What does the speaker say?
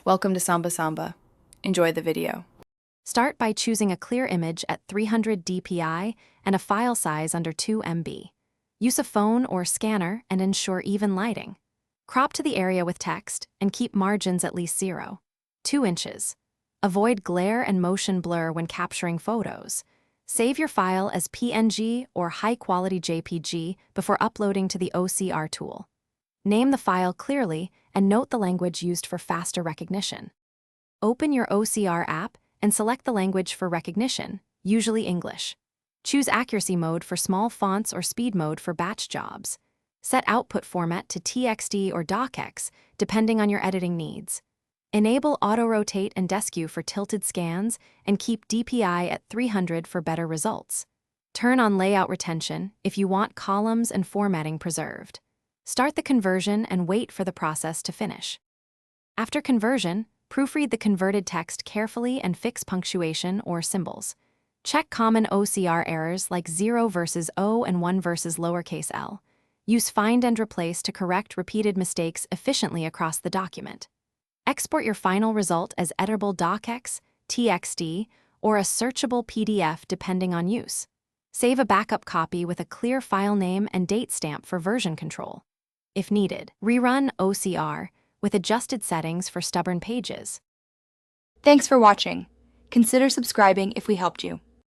Welcome to Samba Samba. Enjoy the video. Start by choosing a clear image at 300 dpi and a file size under 2 MB. Use a phone or scanner and ensure even lighting. Crop to the area with text and keep margins at least 0. 2 inches. Avoid glare and motion blur when capturing photos. Save your file as PNG or high-quality JPG before uploading to the OCR tool. Name the file clearly and note the language used for faster recognition. Open your OCR app and select the language for recognition, usually English. Choose accuracy mode for small fonts or speed mode for batch jobs. Set output format to TXT or DocX, depending on your editing needs. Enable auto-rotate and deskew for tilted scans and keep DPI at 300 for better results. Turn on layout retention if you want columns and formatting preserved. Start the conversion and wait for the process to finish. After conversion, proofread the converted text carefully and fix punctuation or symbols. Check common OCR errors like 0 versus O and 1 versus lowercase l. Use find and replace to correct repeated mistakes efficiently across the document. Export your final result as editable docx, TXT, or a searchable PDF depending on use. Save a backup copy with a clear file name and date stamp for version control. If needed, rerun OCR with adjusted settings for stubborn pages. Thanks for watching. Consider subscribing if we helped you.